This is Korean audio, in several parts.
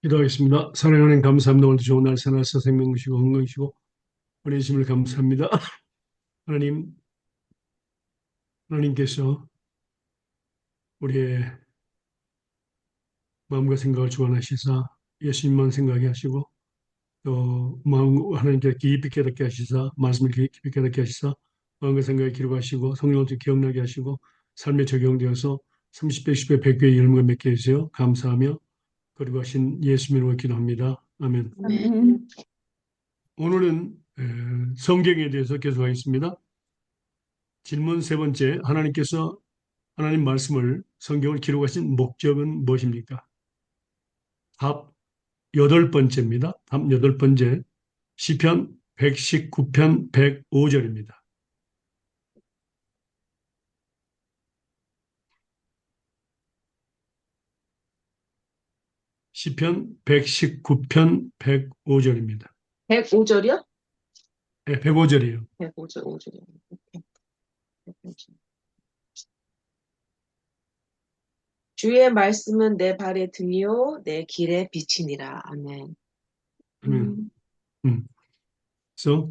기도하겠습니다. 사랑하는 감사합니다. 오늘도 좋은 날 살아서 생명이시고 건강이시고 은혜 주심을 감사합니다. 하나님, 하나님께서 우리의 마음과 생각을 주관하시사 예수님만 생각하게 하시고 또 마음 하나님께 깊이 깨닫게 하시사 말씀을 깊이 깨닫게 하시사 마음과 생각을 기록하시고 성령을 기억나게 하시고 삶에 적용되어서 30배, 10배, 100배의 열매가 맺게 해주세요. 감사하며 그리고 하신 예수님으로 기도합니다. 아멘. 아멘. 오늘은 성경에 대해서 계속하겠습니다. 질문 세 번째, 하나님께서 하나님 말씀을 성경을 기록하신 목적은 무엇입니까? 답 여덟 번째입니다. 답 여덟 번째, 시편 119편 105절입니다. 시편 119편 105절입니다. 105절이요? 네, 105절이에요. 105절, 5절이요. 주의 말씀은 내 발의 등이요, 내 길의 빛이니라. 아멘. 아멘. 그래서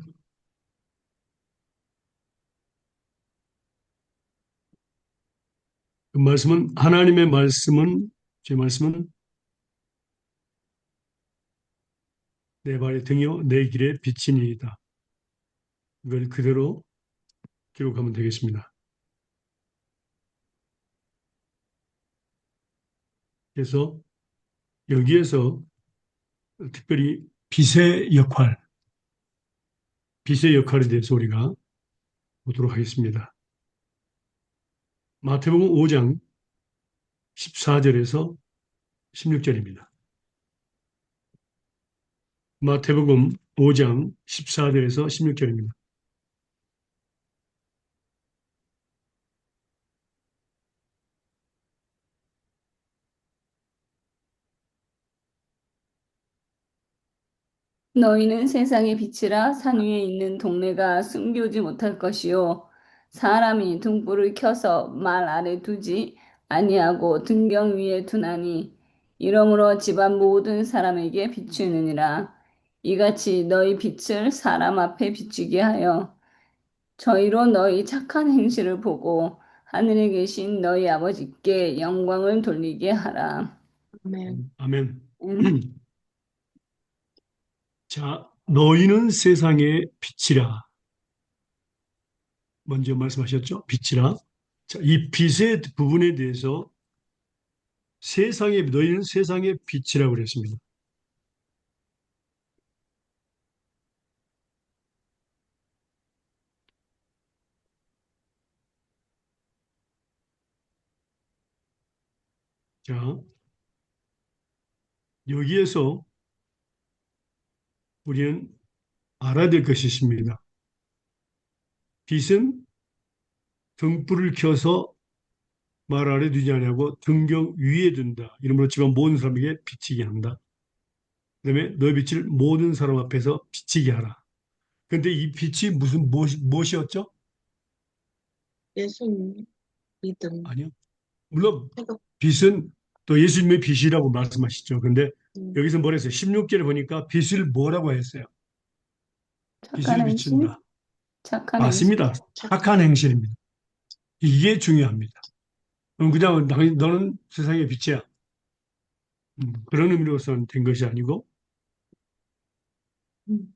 그 말씀은 하나님의 말씀은 제 말씀은 내 발의 등이요 내 길의 빛이니이다. 이걸 그대로 기록하면 되겠습니다. 그래서 여기에서 특별히 빛의 역할에 대해서 우리가 보도록 하겠습니다. 마태복음 5장 14절에서 16절입니다. 마태복음 5장 14절에서 16절입니다. 너희는 세상의 빛이라. 산 위에 있는 동네가 숨기지 못할 것이요 사람이 등불을 켜서 말 아래 두지 아니하고 등경 위에 두나니 이러므로 집안 모든 사람에게 비추느니라. 이같이 너희 빛을 사람 앞에 비추게 하여 저희로 너희 착한 행실을 보고 하늘에 계신 너희 아버지께 영광을 돌리게 하라. 아멘. 아멘. 음. 자, 너희는 세상의 빛이라. 먼저 말씀하셨죠? 빛이라. 자, 이 빛의 부분에 대해서 너희는 세상의 빛이라고 그랬습니다. 자, 여기에서 우리는 알아야 될 것이 있습니다. 빛은 등불을 켜서 말 아래 두지 아니하고 등경 위에 둔다. 이러므로 집안 모든 사람에게 비치게 한다. 그다음에 너의 빛을 모든 사람 앞에서 비치게 하라. 그런데 이 빛이 무엇이었죠? 예수님 믿음. 아니요. 물론 태극. 빛은 또 예수님의 빛이라고 말씀하시죠. 근데 음, 여기서 뭐라 했어요? 16절에 보니까 빛을 뭐라고 했어요? 착한 빛을 행실? 비춘다. 착한 행실. 맞습니다. 착한. 착한 행실입니다. 이게 중요합니다. 그럼 그냥 너는 세상의 빛이야. 그런 의미로서는 된 것이 아니고, 음,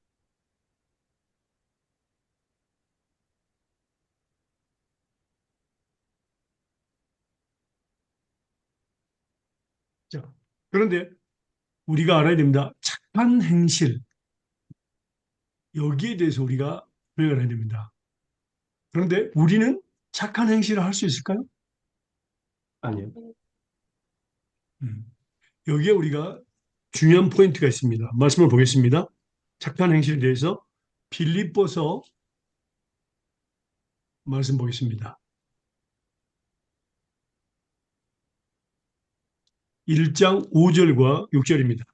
자, 그런데 우리가 알아야 됩니다. 착한 행실, 여기에 대해서 우리가 생각을 해야 됩니다. 그런데 우리는 착한 행실을 할 수 있을까요? 아니요. 음, 여기에 우리가 중요한 포인트가 있습니다. 말씀을 보겠습니다. 착한 행실에 대해서 빌립보서 말씀 보겠습니다. 1장 5절과 6절입니다.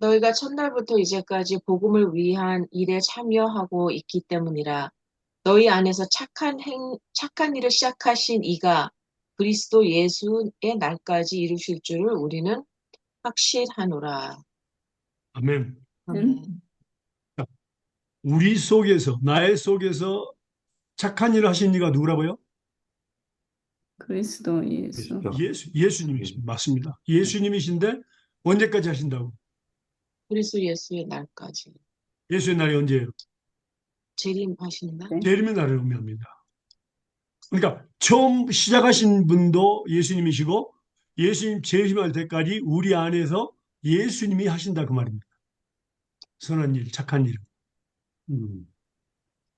너희가 첫날부터 이제까지 복음을 위한 일에 참여하고 있기 때문이라. 너희 안에서 착한 일을 시작하신 이가 그리스도 예수의 날까지 이루실 줄을 우리는 확실하노라. 아멘. 아멘. 자, 우리 속에서, 나의 속에서 착한 일을 하신 이가 누구라고요? 그리스도 예수. 그리스도. 예수님이십니다. 맞습니다. 예수님이신데 언제까지 하신다고? 그리스도 예수의 날까지. 예수의 날이 언제예요? 재림하신 날? 네. 재림의 날을 의미합니다. 그러니까 처음 시작하신 분도 예수님이시고 예수님 재림할 때까지 우리 안에서 예수님이 하신다 그 말입니다. 선한 일, 착한 일. 음.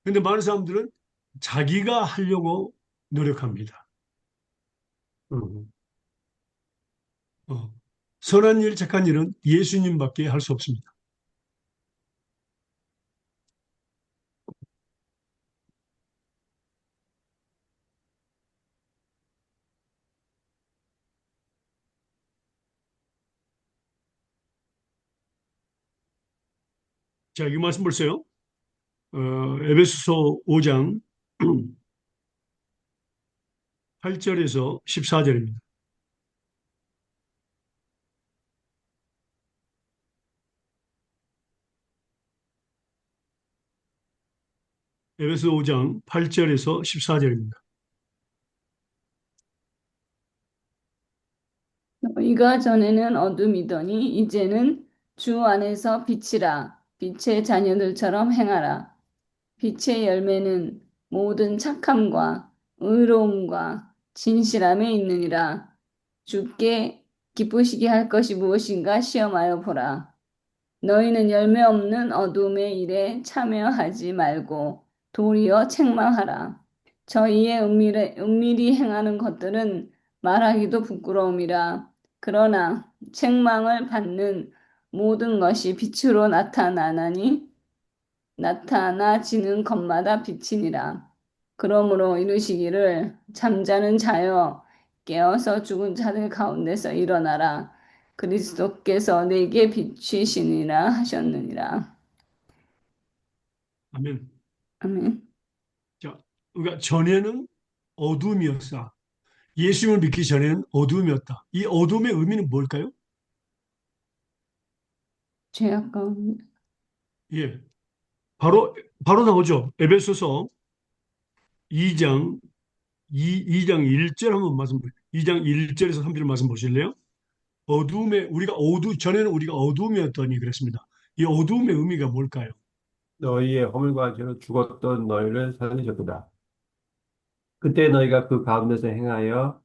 근데 많은 사람들은 자기가 하려고 노력합니다. 음. 선한 일, 착한 일은 예수님밖에 할 수 없습니다. 자, 이 말씀 보세요. 에베소서 5장 8절에서 14절입니다. 에베소 5장 8절에서 14절입니다. 너희가 전에는 어둠이더니 이제는 주 안에서 빛이라. 빛의 자녀들처럼 행하라. 빛의 열매는 모든 착함과 의로움과 진실함에 있느니라. 주께 기쁘시게 할 것이 무엇인가 시험하여 보라. 너희는 열매 없는 어둠의 일에 참여하지 말고 도리어 책망하라. 저희의 은밀히 행하는 것들은 말하기도 부끄러움이라. 그러나 책망을 받는 모든 것이 빛으로 나타나지는 것마다 빛이니라. 그러므로 이르시기를 잠자는 자여 깨어서 죽은 자들 가운데서 일어나라. 그리스도께서 내게 비추시니라 하셨느니라. 아멘. 아멘. 자, 그러니까 전에는 어둠이었다. 예수님을 믿기 전에는 어둠이었다. 이 어둠의 의미는 뭘까요? 죄악 가운데. 예, 바로 나오죠. 에베소서 2장 2장 1절 한번 말씀, 2장 1절에서 3절 말씀 보실래요? 전에는 우리가 어둠이었더니 그랬습니다. 이 어둠의 의미가 뭘까요? 너희의 허물과 죄로 죽었던 너희를 살리셨도다. 그때 너희가 그 가운데서 행하여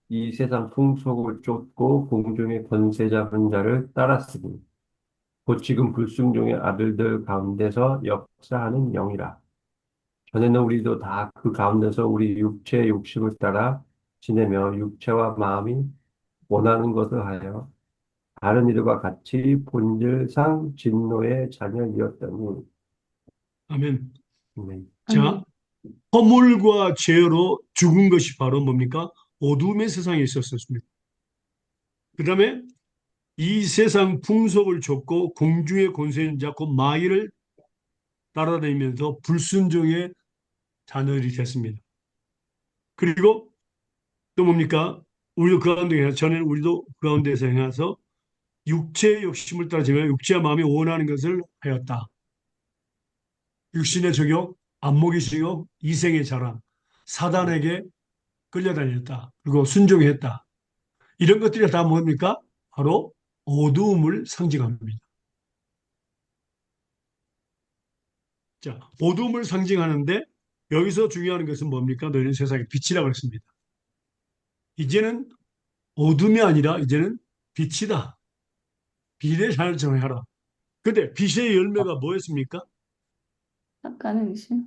이 세상 풍속을 쫓고 공중의 권세 잡은 자를 따랐으니 곧 지금 불순종의 아들들 가운데서 역사하는 영이라. 전에는 우리도 다 그 가운데서 우리 육체의 욕심을 따라 지내며 육체와 마음이 원하는 것을 하여 다른 이들과 같이 본질상 진노의 자녀이었더니. 아멘. 네. 자, 허물과 죄로 죽은 것이 바로 뭡니까? 어둠의 세상에 있었습니다. 그 다음에 이 세상 풍속을 쫓고 공중의 권세를 잡고 마귀를 따라다니면서 불순종의 자녀들이 됐습니다. 그리고 또 뭡니까? 우리도 그 가운데 전에는 우리도 그 가운데서 행해서 육체의 욕심을 따르며 육체와 마음이 원하는 것을 하였다. 육신의 정욕, 안목의 정욕, 이생의 자랑, 사단에게 끌려다녔다. 그리고 순종했다. 이런 것들이 다 뭡니까? 바로 어두움을 상징합니다. 자, 어두움을 상징하는데 여기서 중요한 것은 뭡니까? 너희는 세상의 빛이라고 했습니다. 이제는 어둠이 아니라 이제는 빛이다. 빛의 삶을 정해라. 근데 빛의 열매가 뭐였습니까? 착한 행실.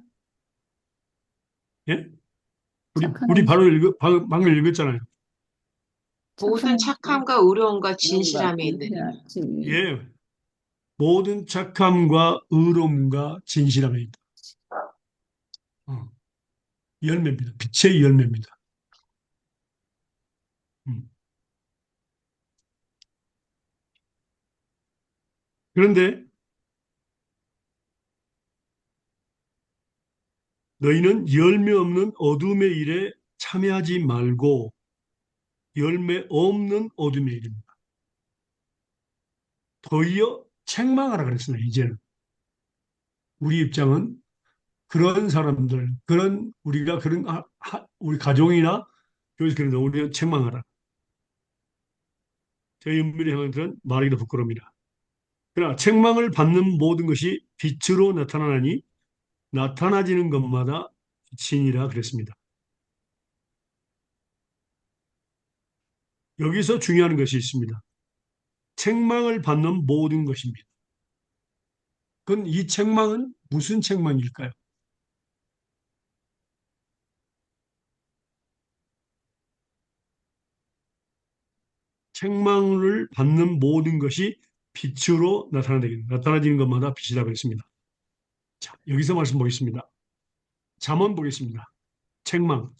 예? 착한 우리 행실. 방금 읽었잖아요. 모든 착함과 의로움과 진실함에 있느니라. 예. 모든 착함과 의로움과 진실함에 있다. 어, 열매입니다. 빛의 열매입니다. 음. 그런데 너희는 열매 없는 어둠의 일에 참여하지 말고 열매 없는 어둠의 일입니다. 더이어 책망하라 그랬습니다. 이제는 우리 입장은 그런 사람들, 그런 우리가 그런 우리 가족이나 교회에서 그런 우리는 책망하라. 저희 은밀히 형들은 말하기도 부끄럽니다. 그러나 책망을 받는 모든 것이 빛으로 나타나니 나타나지는 것마다 빛이니라 그랬습니다. 여기서 중요한 것이 있습니다. 책망을 받는 모든 것입니다. 그건 이 책망은 무슨 책망일까요? 책망을 받는 모든 것이 빛으로 나타나지는 것마다 빛이라고 그랬습니다. 자, 여기서 말씀 보겠습니다. 잠언 보겠습니다. 책망.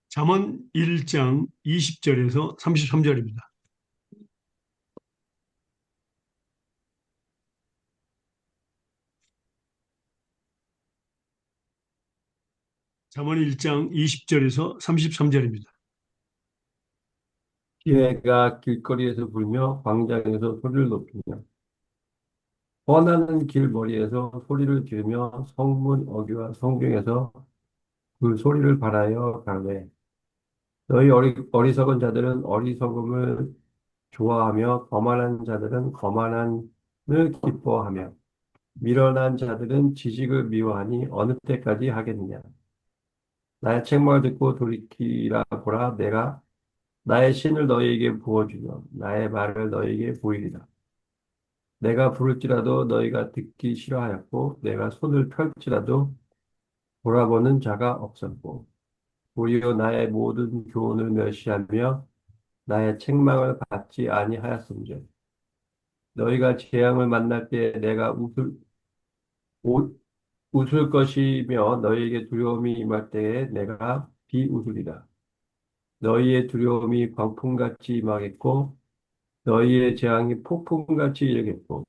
잠언 1장 20절에서 33절입니다. 잠언 1장 20절에서 33절입니다. 기회가 길거리에서 불며 광장에서 소리를 높이며 번하는 길머리에서 소리를 지르며 성문 어귀와 성중에서 그 소리를 발하여 가되 너희 어리석은 자들은 어리석음을 좋아하며 거만한 자들은 거만함을 기뻐하며 미련한 자들은 지식을 미워하니 어느 때까지 하겠느냐. 나의 책망을 듣고 돌이키라 보라. 내가 나의 신을 너희에게 부어주며 나의 말을 너희에게 보이리라. 내가 부를지라도 너희가 듣기 싫어하였고 내가 손을 펼지라도 돌아보는 자가 없었고 오히려 나의 모든 교훈을 멸시하며 나의 책망을 받지 아니하였음즉 너희가 재앙을 만날 때 내가 오- 웃을 것이며 너희에게 두려움이 임할 때에 내가 비웃으리라. 너희의 두려움이 광풍같이 임하겠고 너희의 재앙이 폭풍같이 이르겠고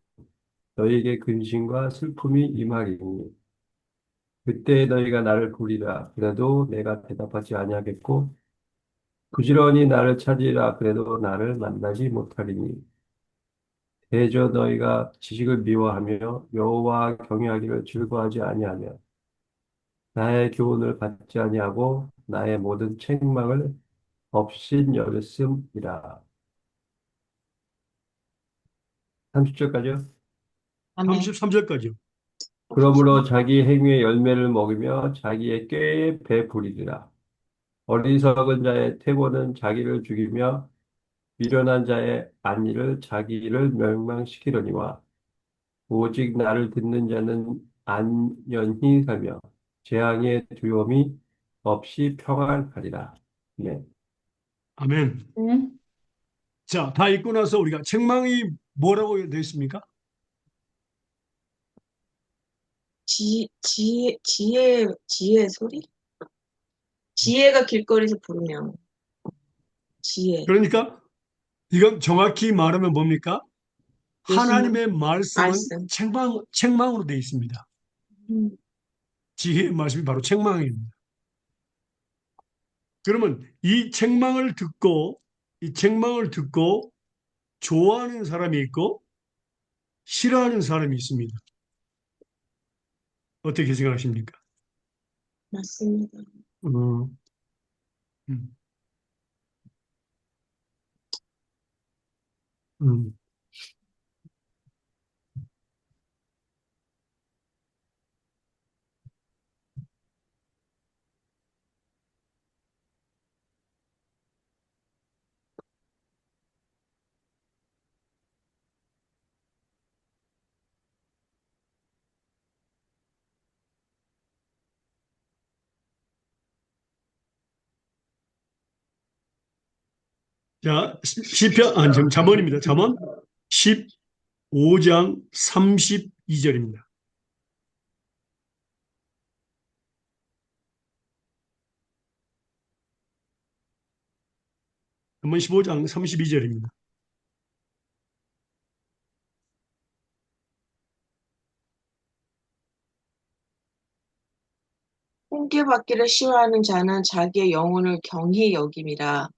너희에게 근심과 슬픔이 임하리니 그때 너희가 나를 부르리라. 그래도 내가 대답하지 아니하겠고 부지런히 나를 찾으리라. 그래도 나를 만나지 못하리니 대저 너희가 지식을 미워하며 여호와 경외하기를 즐거워하지 아니하며 나의 교훈을 받지 아니하고 나의 모든 책망을 없인 여겼음이라. 30절까지요. 아멘. 33절까지요. 그러므로 자기 행위의 열매를 먹으며 자기의 꾀에 배부리리라. 어리석은 자의 태고는 자기를 죽이며 미련한 자의 안위를 자기를 멸망시키려니와 오직 나를 듣는 자는 안연히 살며 재앙의 두려움이 없이 평안하리라. 네. 아멘. 네. 자, 다 읽고 나서 우리가 책망이 뭐라고 되어 있습니까? 지혜 소리? 지혜가 길거리에서 부르면, 지혜, 그러니까 이건 정확히 말하면 뭡니까? 예수님 하나님의 말씀은 말씀. 책망으로 되어 있습니다. 음, 지혜의 말씀이 바로 책망입니다. 그러면 이 책망을 듣고 좋아하는 사람이 있고 싫어하는 사람이 있습니다. 어떻게 생각하십니까? 맞습니다. 어, 음, 음. 자, 시편, 아니, 지금 잠언입니다. 잠언 15장 32절입니다. 잠언 15장 32절입니다. 훈계받기를 싫어하는 자는 자기의 영혼을 경히 여김이라.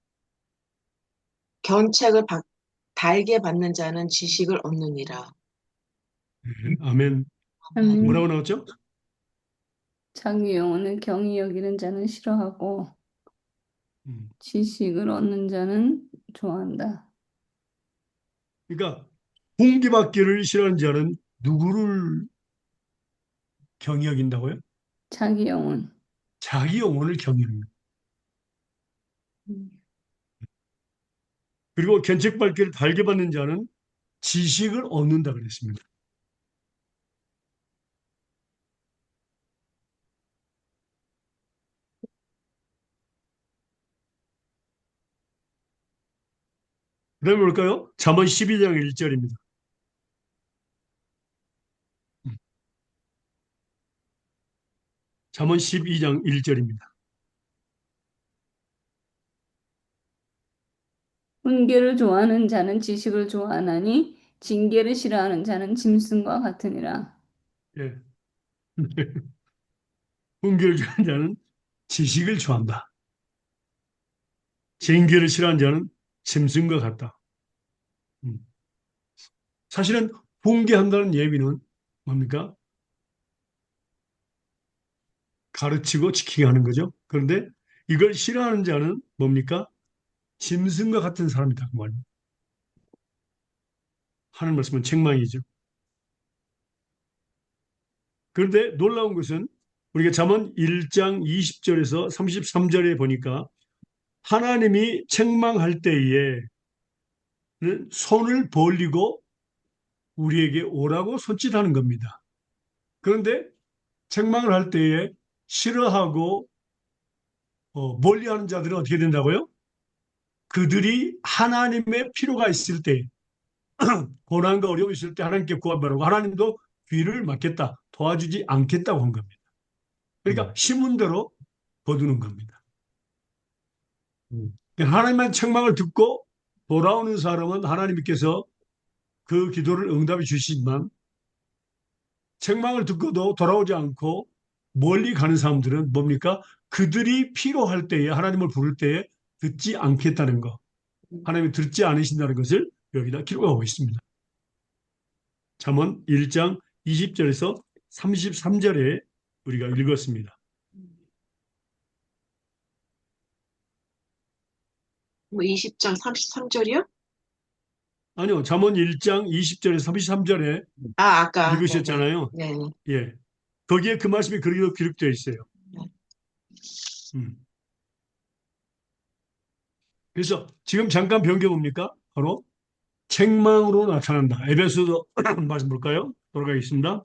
견책을 달게 받는 자는 지식을 얻느니라. 아멘. 뭐라고 나왔죠? 자기 영혼을 경히 여기는 자는 싫어하고 음. 지식을 얻는 자는 좋아한다. 그러니까 훈계받기를 싫어하는 자는 누구를 경히 여긴다고요? 자기 영혼. 자기 영혼을 경히 여깁니다. 음. 그리고 견책받기를 달게 받는 자는 지식을 얻는다 그랬습니다. 그다음에 뭘까요? 잠언 12장 1절입니다. 잠언 12장 1절입니다. 훈계를 좋아하는 자는 지식을 좋아하나니 징계를 싫어하는 자는 짐승과 같으니라. 예. 훈계를 좋아하는 자는 지식을 좋아한다. 징계를 싫어하는 자는 짐승과 같다. 음. 사실은 훈계한다는 예비는 뭡니까? 가르치고 지키게 하는 거죠. 그런데 이걸 싫어하는 자는 뭡니까? 짐승과 같은 사람이다. 그 말입니다. 하는 말씀은 책망이죠. 그런데 놀라운 것은 우리가 잠언 1장 20절에서 33절에 보니까 하나님이 책망할 때에 손을 벌리고 우리에게 오라고 손짓하는 겁니다. 그런데 책망을 할 때에 싫어하고 멀리하는 자들은 어떻게 된다고요? 그들이 하나님의 필요가 있을 때, 고난과 어려움이 있을 때 하나님께 구하바라고 하나님도 귀를 막겠다, 도와주지 않겠다고 한 겁니다. 그러니까 심은 대로 거두는 겁니다. 하나님의 책망을 듣고 돌아오는 사람은 하나님께서 그 기도를 응답해 주시지만 책망을 듣고도 돌아오지 않고 멀리 가는 사람들은 뭡니까? 그들이 필요할 때에 하나님을 부를 때에 듣지 않겠다는 거. 하나님이 듣지 않으신다는 것을 여기다 기록하고 있습니다. 잠언 1장 20절에서 33절에 우리가 읽었습니다. 뭐 20장 33절이요? 아니요. 잠언 1장 20절에서 33절에 아, 아까. 네네. 읽으셨잖아요. 네네. 예. 거기에 그 말씀이 그리로 기록되어 있어요. 네. 음. 그래서 지금 잠깐 변경 뭡니까? 바로 책망으로 나타난다. 에베소서 말씀 볼까요? 돌아가겠습니다.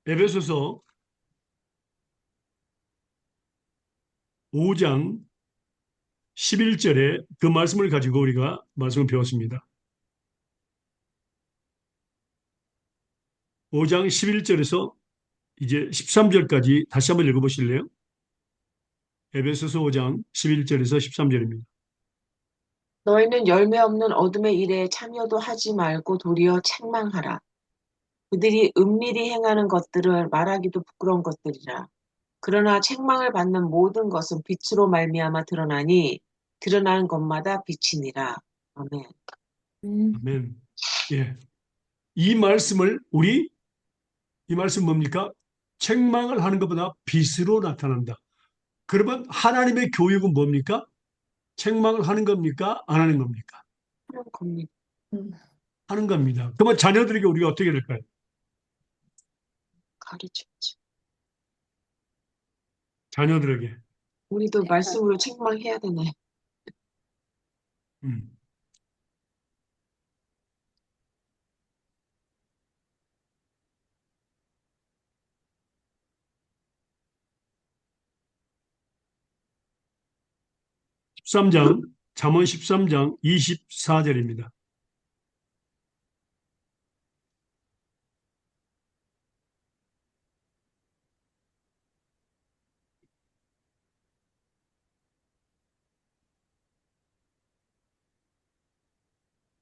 에베소서 5장 11절에 그 말씀을 가지고 우리가 말씀을 배웠습니다. 5장 11절에서 이제 13절까지 다시 한번 읽어보실래요? 에베소서 5장 11절에서 13절입니다. 너희는 열매 없는 어둠의 일에 참여도 하지 말고 도리어 책망하라. 그들이 은밀히 행하는 것들을 말하기도 부끄러운 것들이라. 그러나 책망을 받는 모든 것은 빛으로 말미암아 드러나니 드러나는 것마다 빛이니라. 아멘. 아멘. 예. 이 말씀 뭡니까? 책망을 하는 것보다 빛으로 나타난다. 그러면 하나님의 교육은 뭡니까? 책망을 하는 겁니까? 안 하는 겁니까? 그런 겁니다. 음. 하는 겁니다. 그러면 자녀들에게 우리가 어떻게 될까요? 가르쳤지. 자녀들에게. 우리도 말씀으로 책망해야 되네. 음. 13장, 잠언 13장 24절입니다.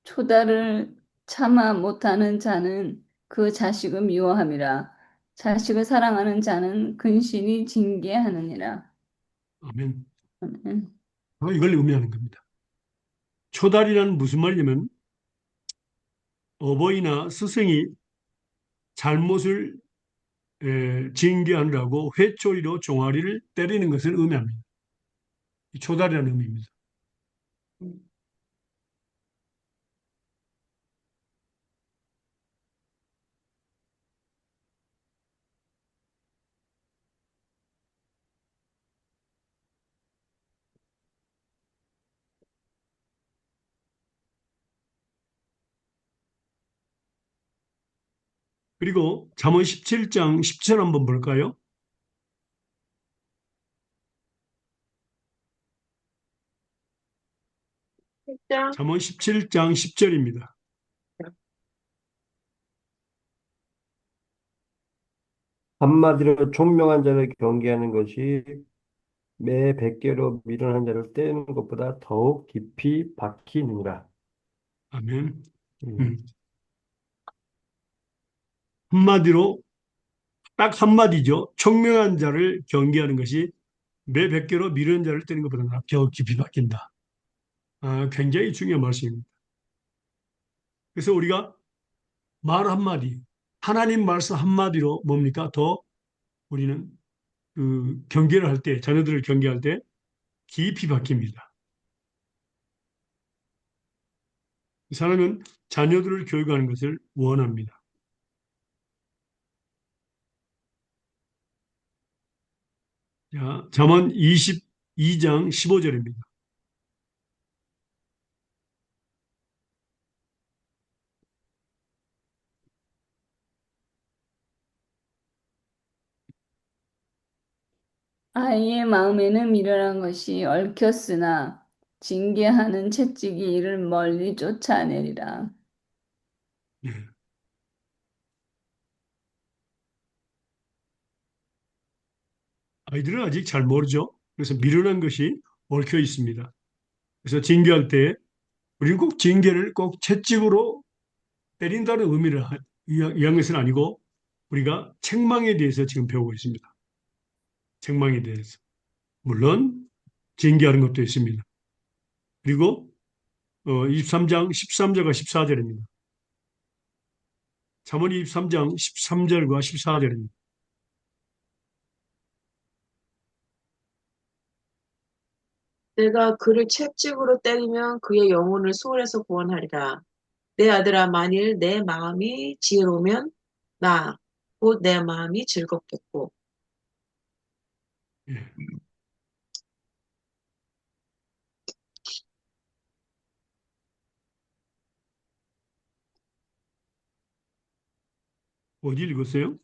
초다를 참아 못하는 자는 그 자식을 미워함이라. 자식을 사랑하는 자는 근신이 징계하느니라. 아멘. 아멘. 이걸 의미하는 겁니다. 초달이라는 무슨 말이냐면 어버이나 스승이 잘못을 징계하느라고 회초리로 종아리를 때리는 것을 의미합니다. 이 초달이라는 의미입니다. 음. 그리고 잠언 17장 10절 한번 볼까요? 진짜 잠언 17장 10절입니다. 한마디로 총명한 자를 경계하는 것이 매 100개로 미련한 자를 때리는 것보다 더욱 깊이 박히느니라. 아멘. 음. 음. 한마디로 딱 한마디죠. 총명한 자를 경계하는 것이 매 100개로 미련한 자를 때리는 것보다 더 깊이 박힌다. 굉장히 중요한 말씀입니다. 그래서 우리가 말 한마디, 하나님 말씀 한마디로 뭡니까? 더 우리는 그 경계를 할 때, 자녀들을 경계할 때 깊이 박힙니다. 이 사람은 자녀들을 교육하는 것을 원합니다. 자, 잠언 22장 15절입니다. 아이의 마음에는 미련한 것이 얽혔으나 징계하는 채찍이 이를 멀리 쫓아내리라. 예. 아이들은 아직 잘 모르죠. 그래서 미련한 것이 얽혀 있습니다. 그래서 징계할 때 우리는 꼭 징계를 꼭 채찍으로 때린다는 의미를 이해한 것은 아니고 우리가 책망에 대해서 지금 배우고 있습니다. 책망에 대해서. 물론 징계하는 것도 있습니다. 그리고 23장 13절과 14절입니다. 잠언 23장 13절과 14절입니다. 내가 그를 채찍으로 때리면 그의 영혼을 소홀에서 구원하리라. 내 아들아, 만일 내 마음이 지혜로우면 나, 곧 내 마음이 즐겁겠고. 예. 어디 읽었어요?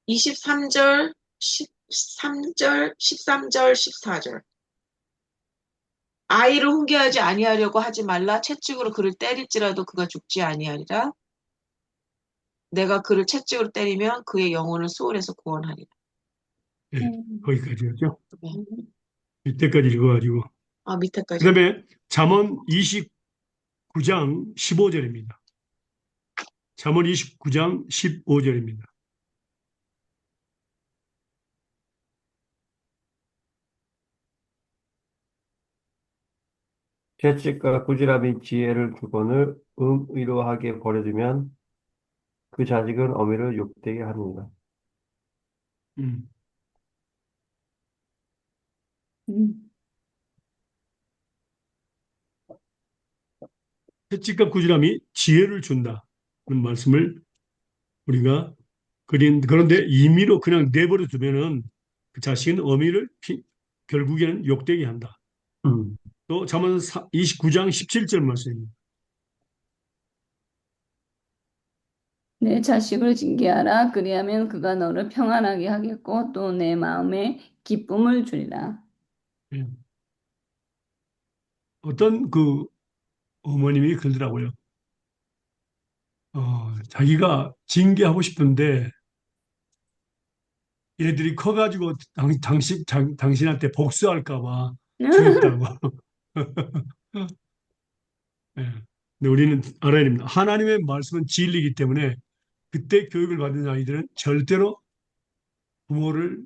23절, 13절, 13절, 14절. 아이를 훈계하지 아니하려고 하지 말라. 채찍으로 그를 때릴지라도 그가 죽지 아니하리라. 내가 그를 채찍으로 때리면 그의 영혼을 소홀에서 구원하리라. 예. 거기까지였죠. 네. 이때까지 읽어가지고. 그 밑에까지. 다음에 잠언 29장 15절입니다. 잠언 29장 15절입니다. 채찍과 꾸지람이 지혜를 주거늘 의로하게 버려두면 그 자식은 어미를 욕되게 하느니라. 음. 음. 채찍과 꾸지람이 지혜를 준다는 말씀을 우리가 그런데 임의로 그냥 내버려 두면은 그 자식은 어미를 결국에는 욕되게 한다. 음. 또 잠언 29장 17절 말씀입니다. 내 자식을 징계하라. 그리하면 그가 너를 평안하게 하겠고 또 내 마음에 기쁨을 주리라. 예. 어떤 그 어머님이 그러더라고요. 자기가 징계하고 싶은데 얘들이 커가지고 당신한테 복수할까 봐 두렵다고. 예. 근데 우리는 알아야 됩니다. 하나님의 말씀은 진리이기 때문에 그때 교육을 받은 아이들은 절대로 부모를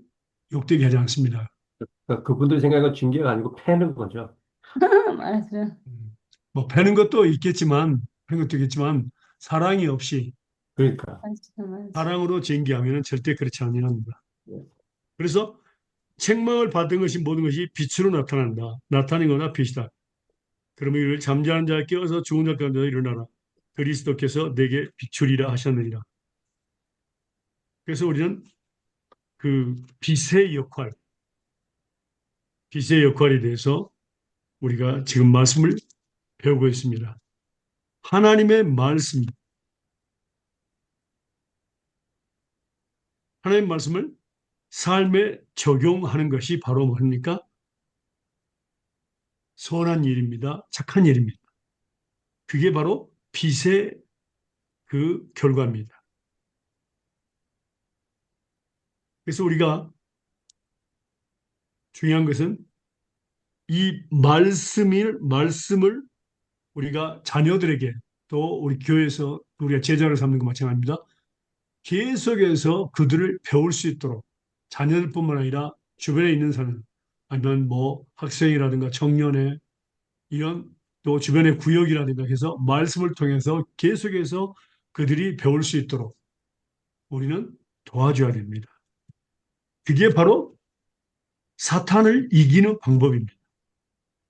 욕되게 하지 않습니다. 그러니까 그분들 생각은 징계가 아니고 패는 거죠. 맞아. 뭐 패는 것도 있겠지만, 패는 것도 있겠지만 사랑이 없이 그러니까. 맞아, 맞아. 사랑으로 징계하면 절대 그렇지 않습니다. 그래서 책망을 받은 것이 모든 것이 빛으로 나타난다. 나타나는 거나 빛이다. 그러면 이를 잠자는 자에 깨어서 죽은 자 가운데 일어나라. 그리스도께서 내게 비추리라 하셨느니라. 그래서 우리는 그 빛의 역할에 대해서 우리가 지금 말씀을 배우고 있습니다. 하나님의 말씀, 하나님의 말씀을 삶에 적용하는 것이 바로 뭡니까? 선한 일입니다. 착한 일입니다. 그게 바로 빛의 그 결과입니다. 그래서 우리가 중요한 것은 이 말씀을 우리가 자녀들에게 또 우리 교회에서 우리가 제자를 삼는 것 마찬가지입니다. 계속해서 그들을 배울 수 있도록 자녀들뿐만 아니라 주변에 있는 사람 아니면 뭐 학생이라든가 청년의 이런 또 주변의 구역이라든가 해서 말씀을 통해서 계속해서 그들이 배울 수 있도록 우리는 도와줘야 됩니다. 그게 바로 사탄을 이기는 방법입니다.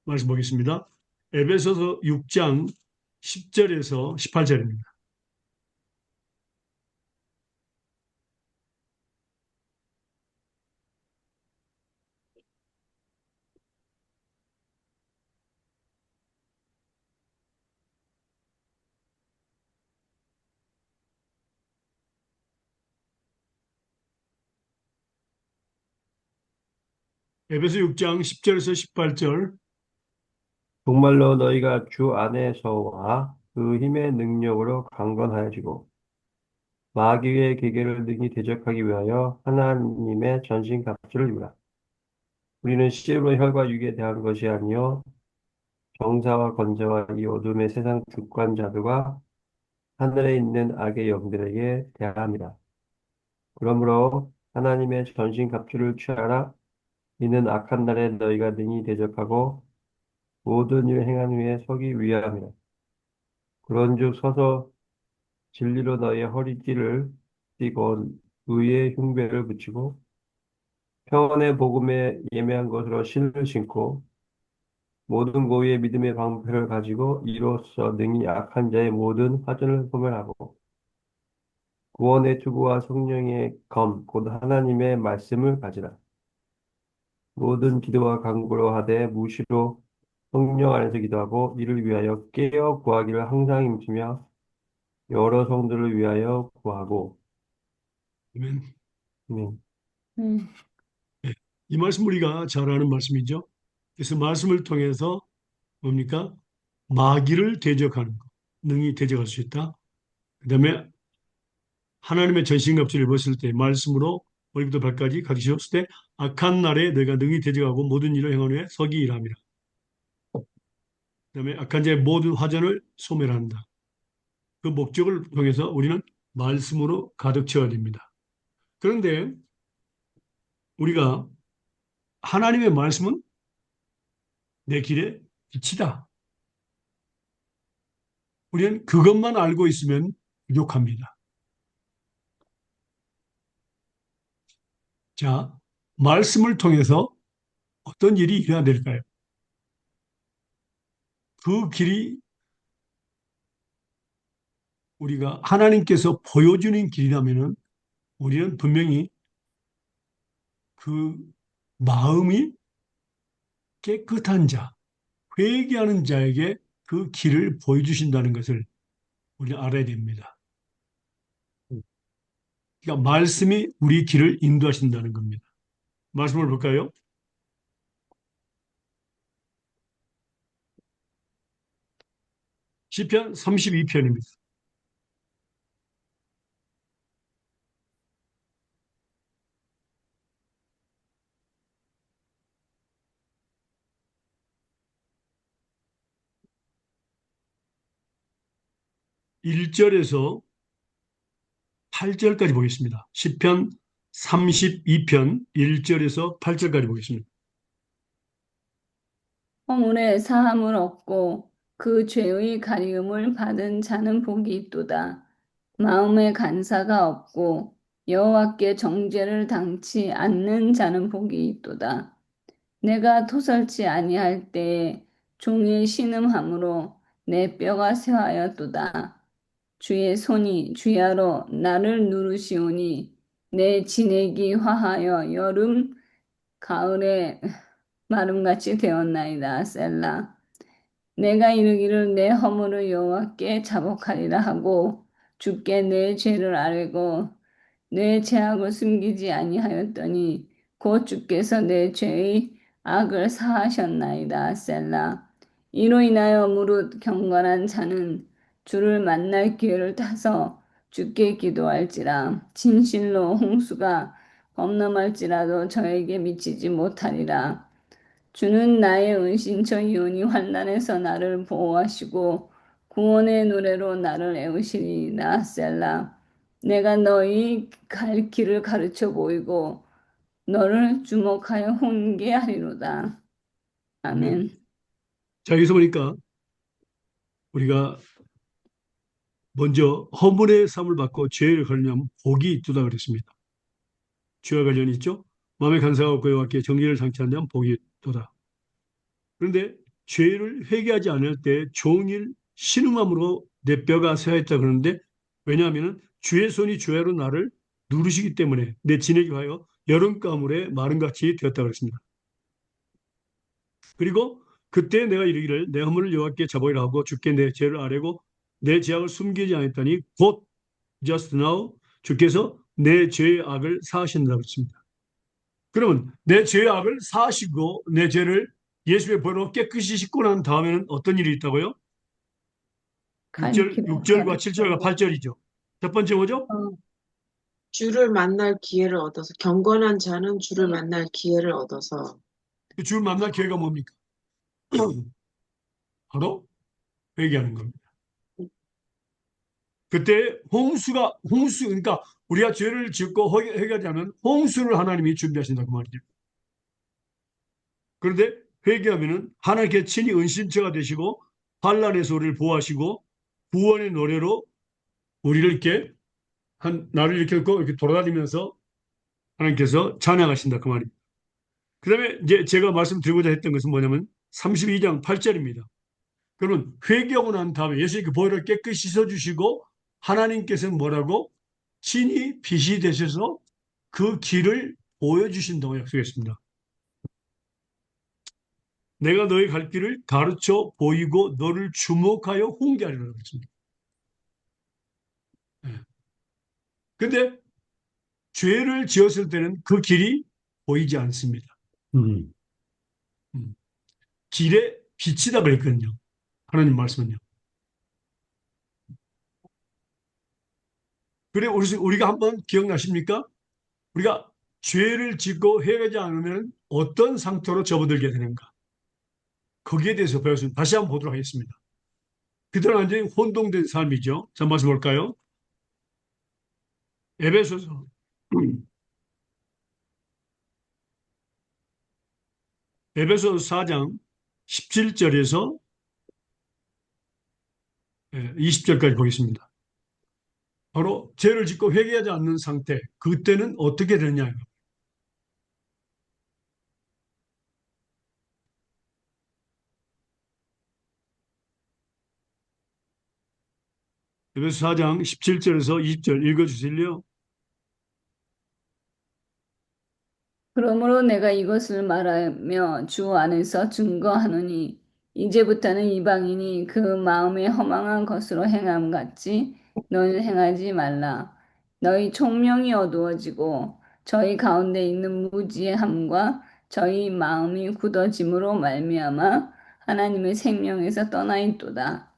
말씀 보겠습니다. 에베소서 6장 10절에서 18절입니다. 에베소 6장 10절에서 18절. 정말로 너희가 주 안에서와 그 힘의 능력으로 강건하여지고 마귀의 계계를 능히 대적하기 위하여 하나님의 전신갑주를 입으라. 우리는 실로 혈과 육에 대한 것이 아니요 정사와 권세와 이 어둠의 세상 주권자들과 하늘에 있는 악의 영들에게 대함이라. 그러므로 하나님의 전신갑주를 취하라. 이는 악한 날에 너희가 능히 대적하고 모든 일 행한 후에 서기 위함이라. 그런즉 서서 진리로 너희의 허리띠를 띠고 의의 흉배를 붙이고 평안의 복음에 예매한 것으로 신을 신고 모든 고의의 믿음의 방패를 가지고 이로써 능히 악한 자의 모든 화전을 소멸하고 구원의 투구와 성령의 검, 곧 하나님의 말씀을 가지라. 모든 기도와 간구로 하되 무시로 성령 안에서 기도하고 이를 위하여 깨어 구하기를 항상 힘쓰며 여러 성들을 위하여 구하고. 아멘. 아멘. 음, 네. 이 말씀 우리가 잘 아는 말씀이죠. 그래서 말씀을 통해서 뭡니까? 마귀를 대적하는 것, 능히 대적할 수 있다. 그다음에 하나님의 전신갑주를 입었을 때 말씀으로 머리부터 발까지 가르치셨을 때 악한 날에 내가 능히 대적하고 모든 일을 행한 후에 서기 일함이라. 그다음에 악한 자의 모든 화전을 소멸한다. 그 목적을 통해서 우리는 말씀으로 가득 채워야 됩니다. 그런데 우리가 하나님의 말씀은 내 길에 빛이다. 우리는 그것만 알고 있으면 부족합니다. 자, 말씀을 통해서 어떤 일이 일어나야 될까요? 그 길이 우리가 하나님께서 보여주는 길이라면 우리는 분명히 그 마음이 깨끗한 자, 회개하는 자에게 그 길을 보여주신다는 것을 우리는 알아야 됩니다. 그러니까 말씀이 우리 길을 인도하신다는 겁니다. 말씀을 볼까요? 시편 32편입니다. 1절에서 8절까지 보겠습니다. 시편 32편 1절에서 8절까지 보겠습니다. 허물의 사함을 얻고 그 죄의 가리움을 받은 자는 복이 있도다. 마음에 간사가 없고 여호와께 정죄를 당치 않는 자는 복이 있도다. 내가 토설치 아니할 때에 종일 신음함으로 내 뼈가 쇠하였도다. 주의 손이 주야로 나를 누르시오니 내 진액이 화하여 여름 가을에 마름같이 되었나이다. 셀라. 내가 이르기를 내 허물을 여호와께 자복하리라 하고 주께 내 죄를 아뢰고 내 죄악을 숨기지 아니하였더니 곧 주께서 내 죄의 악을 사하셨나이다. 셀라. 이로 인하여 무릇 경건한 자는 주를 만날 기회를 타서 주께 기도할지라. 진실로 홍수가 범람할지라도 저에게 미치지 못하리라. 주는 나의 은신처 이오니 환난에서 나를 보호하시고 구원의 노래로 나를 애우시리이다. 셀라. 내가 너희 갈 길을 가르쳐 보이고 너를 주목하여 훈계하리로다. 아멘. 자, 여기서 보니까 우리가 먼저 허물의 삶을 받고 죄를 걸면 복이 있다 그랬습니다. 죄와 관련이 있죠. 마음에 간사가 없고 여호와께 정죄를 당치 않는 복이 있도다. 그런데 죄를 회개하지 않을 때 종일 신음함으로 내 뼈가 쇠하였다 그러는데 왜냐하면 주의 손이 주야로 나를 누르시기 때문에 내 진액이 하여 여름 가물에 마름같이 되었다 그랬습니다. 그리고 그때 내가 이르기를 내 허물을 여호와께 자복이라 하고 주께 내 죄를 아뢰고 내 죄악을 숨기지 않았더니 곧 just now 주께서 내 죄의 악을 사하신다고 했습니다. 그러면 내 죄의 악을 사하시고 내 죄를 예수의 보혈로 깨끗이 씻고 난 다음에는 어떤 일이 있다고요? 갈 6절과 7절과 8절이죠. 첫 번째 뭐죠? 주를 만날 기회를 얻어서 경건한 자는 주를 네. 만날 기회를 얻어서 그 주를 만날 기회가 뭡니까? 바로 회개하는 겁니다. 그때 홍수 그러니까 우리가 죄를 짓고 회개하지 않으면 홍수를 하나님이 준비하신다고 말이죠. 그런데 회개하면은 하나님께 친히 은신처가 되시고 환난에서 우리를 보호하시고 구원의 노래로 우리를 이렇게 나를 이렇게 돌아다니면서 하나님께서 찬양하신다 그 말입니다. 그다음에 이제 제가 말씀드리고자 했던 것은 뭐냐면 32장 8절입니다. 그러면 회개하고 난 다음에 예수님께 보혈을 깨끗이 씻어주시고 하나님께서는 뭐라고? 친히 빛이 되셔서 그 길을 보여주신다고 약속했습니다. 내가 너의 갈 길을 가르쳐 보이고 너를 주목하여 훈계하리라고 했습니다. 그런데 죄를 지었을 때는 그 길이 보이지 않습니다. 음. 길에 빛이다 그랬거든요. 하나님 말씀은요. 그래 우리가 한번 기억나십니까? 우리가 죄를 짓고 회개하지 않으면 어떤 상태로 접어들게 되는가? 거기에 대해서 배웠습니다. 다시 한번 보도록 하겠습니다. 그들은 완전히 혼동된 삶이죠. 자, 말씀 볼까요? 에베소서 에베소 4장 17절에서 20절까지 보겠습니다. 바로 죄를 짓고 회개하지 않는 상태, 그때는 어떻게 되느냐. 에베소 4장 17절에서 20절 읽어주실래요? 그러므로 내가 이것을 말하며 주 안에서 증거하노니 이제부터는 이방인이 그 마음에 허망한 것으로 행함 같이 너희는 행하지 말라. 너희 총명이 어두워지고 저희 가운데 있는 무지함과 저희 마음이 굳어짐으로 말미암아 하나님의 생명에서 떠나 있도다.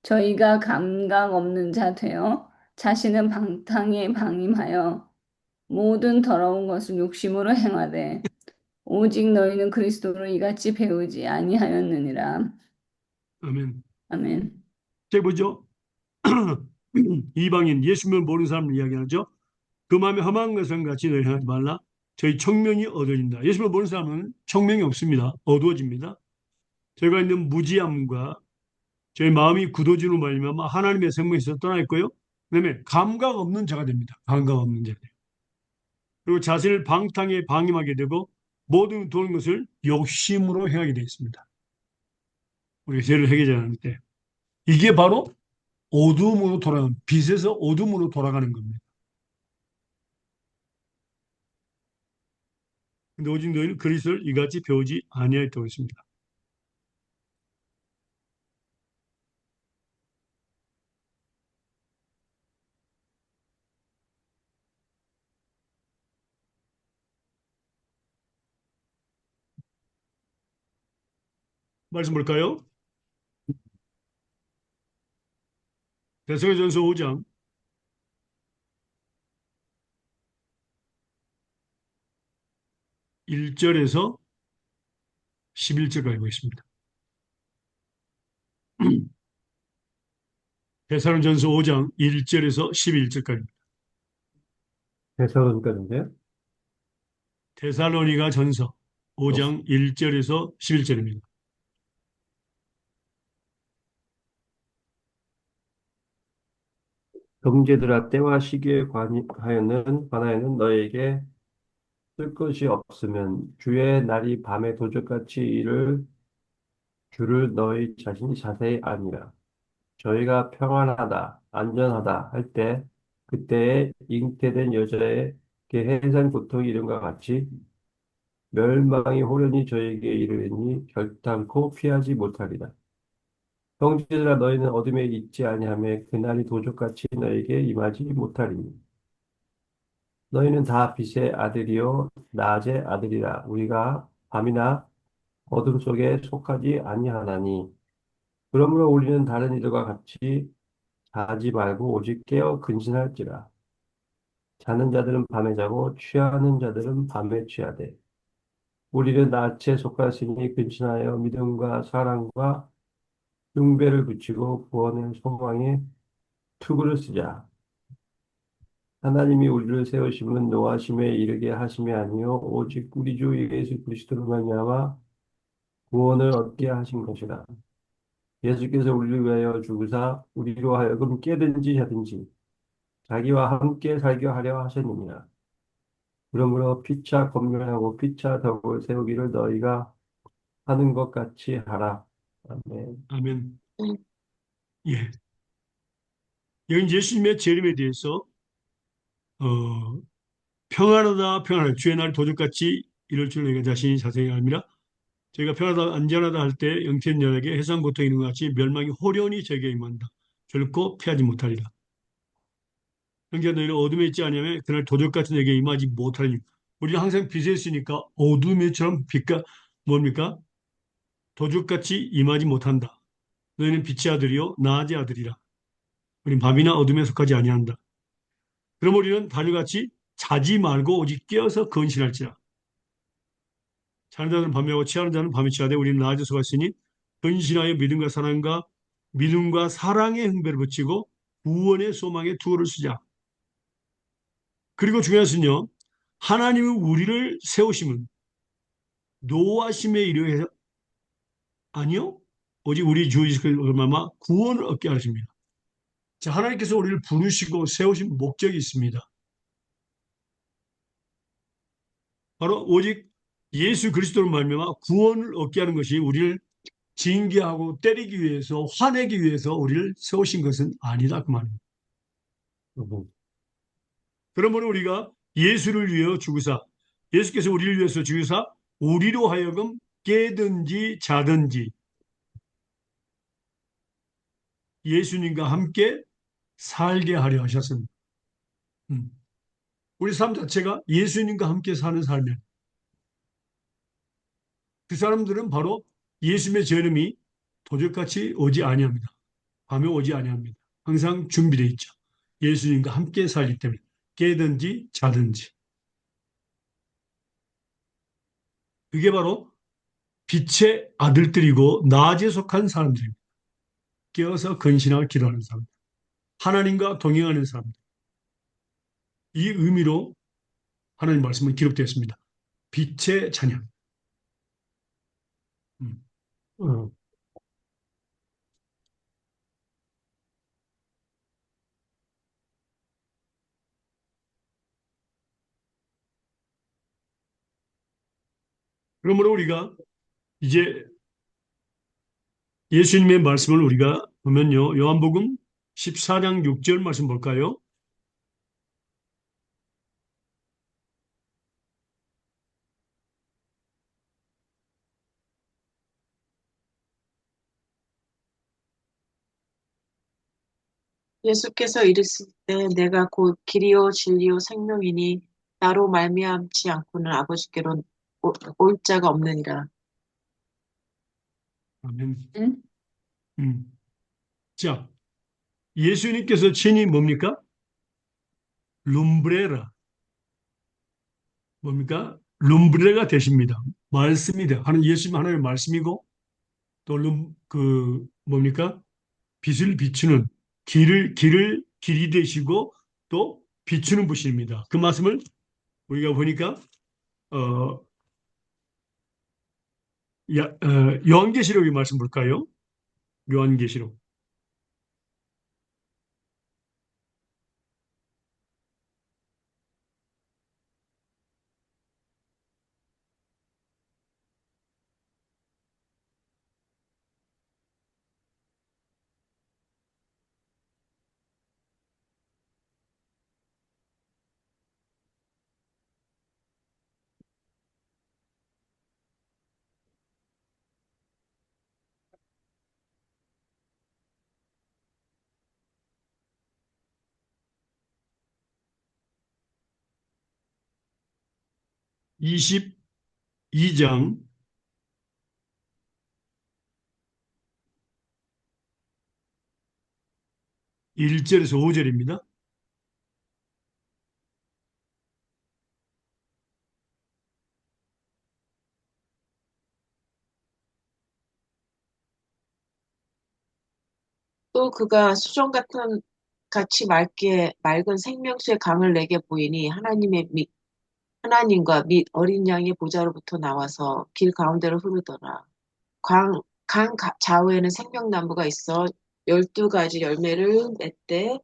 저희가 감각 없는 자 되어 자신은 방탕에 방임하여 모든 더러운 것을 욕심으로 행하되 오직 너희는 그리스도를 이같이 배우지 아니하였느니라. 아멘. 아멘. 제 보죠. 이방인, 예수님을 모르는 사람을 이야기하죠. 그 마음에 험한 것은 같이 너희 행하지 말라. 저희 청명이 어두워진다. 예수님을 모르는 사람은 청명이 없습니다. 어두워집니다. 저희가 있는 무지함과 저희 마음이 굳어지는 말이면 하나님의 생명에서 떠나 있고요. 그다음에 감각 없는 자가 됩니다. 감각 없는 자. 그리고 자신을 방탕에 방임하게 되고 모든 도는 것을 욕심으로 행하게 되어 있습니다. 우리가 죄를 해결하는 때 이게 바로 어둠으로 돌아가는 빛에서 어둠으로 돌아가는 겁니다. 근데 오직 너희는 그리스도를 이같이 배우지 아니하였다고 했습니다. 말씀 볼까요? 데살로니가전서 5장 1절에서 11절까지 보겠습니다. 데살로니가전서 5장 1절에서 11절까지. 대사로니까인데요. 데살로니가전서 5장 1절에서 11절입니다. 형제들아 때와 시기에 관하여는 너에게 쓸 것이 없으면 주의 날이 밤에 도적같이 이를 줄을 너희 자신이 자세히 아니라 저희가 평안하다 안전하다 할 때 그때에 잉태된 여자에게 해산 고통이 이름과 같이 멸망이 호련히 저에게 이르니 결단코 피하지 못하리라. 형제들아 너희는 어둠에 있지 아니하며 그날이 도적같이 너에게 임하지 못하리니 너희는 다 빛의 아들이요 낮의 아들이라. 우리가 밤이나 어둠 속에 속하지 아니하나니 그러므로 우리는 다른 이들과 같이 자지 말고 오직 깨어 근신할지라. 자는 자들은 밤에 자고 취하는 자들은 밤에 취하되 우리는 낮에 속하시니 근신하여 믿음과 사랑과 흉배를 붙이고 구원의 소망에 투구를 쓰자. 하나님이 우리를 세우심은 노하심에 이르게 하심이 아니요 오직 우리 주 예수 그리스도로 말미암아 구원을 얻게 하신 것이라. 예수께서 우리를 위하여 죽으사 우리로 하여금 깨든지 자든지 자기와 함께 살게 하려 하셨느니라. 그러므로 피차 권면하고 피차 덕을 세우기를 너희가 하는 것 같이 하라. 아멘. 아멘. 음, 예. 여기 예수님의 재림에 대해서 어, 평안하다 평안하다 주의 날이 도적같이 이럴 줄 내가 자신이 자세히 알미라. 저희가 평안하다 안전하다 할 때 영태한 자에게 해상 고통이 있는 것 같이 멸망이 호련히 저에게 임한다. 결코 피하지 못하리라. 형제 너희는 어둠에 있지 아니하면 그날 도적같이 내게 임하지 못하리니. 우리는 항상 빛에 있으니까 어둠에처럼 빛과 뭡니까? 도적같이 임하지 못한다. 너희는 빛의 아들이요 낮의 아들이라. 우리는 밤이나 어둠에 속하지 아니한다. 그럼 우리는 다들같이 자지 말고 오직 깨어서 건실할지라. 자는 자는 밤에 하고 취하는 자는 밤에 취하되 우리는 낮에 속았으니 건실하여 믿음과 사랑의 흥배를 붙이고 구원의 소망에 투어를 쓰자. 그리고 중요한 것은요. 하나님은 우리를 세우심은 노하심에 이르게 아니요. 오직 우리 주 예수 그리스도로 얼마나 구원을 얻게 하십니다. 자, 하나님께서 우리를 부르시고 세우신 목적이 있습니다. 바로 오직 예수 그리스도로 말미암아 구원을 얻게 하는 것이 우리를 징계하고 때리기 위해서 화내기 위해서 우리를 세우신 것은 아니다 그 말입니다. 그러므로 우리가 예수를 위하여 죽으사 예수께서 우리를 위해서 죽으사 우리로 하여금 깨든지 자든지 예수님과 함께 살게 하려 하셨습니다. 우리 삶 자체가 예수님과 함께 사는 삶이에요. 그 사람들은 바로 예수님의 재림이 도적같이 오지 아니합니다. 밤에 오지 아니합니다. 항상 준비되어 있죠. 예수님과 함께 살기 때문에 깨든지 자든지. 그게 바로 빛의 아들들이고 낮에 속한 사람들입니다. 깨어서 근신하고 기도하는 사람. 하나님과 동행하는 사람. 이 의미로 하나님 말씀은 기록되었습니다. 빛의 자녀. 음. 어, 그러므로 우리가 이제 예수님의 말씀을 우리가 보면요. 요한복음 14장 6절 말씀 볼까요? 예수께서 이르실 때 내가 곧 길이요 진리요 생명이니 나로 말미암지 않고는 아버지께로 올 자가 없느니라. 아멘. 응? 음. 자, 예수님께서 친히 뭡니까? 룸브레라. 뭡니까? 룸브레가 되십니다. 말씀이 돼. 하는 예수님 하나님의 말씀이고 또 뭡니까? 빛을 비추는 길이 되시고 또 비추는 분입니다. 그 말씀을 우리가 보니까 어, 요한계시록의 말씀 볼까요? 요한계시록 22장 1절에서 5절입니다. 또 그가 수정 같은 같이 맑은 생명수의 강을 내게 보이니 하나님과 및 어린 양의 보좌로부터 나와서 길 가운데로 흐르더라. 좌우에는 생명나무가 있어 12가지 열매를 맺되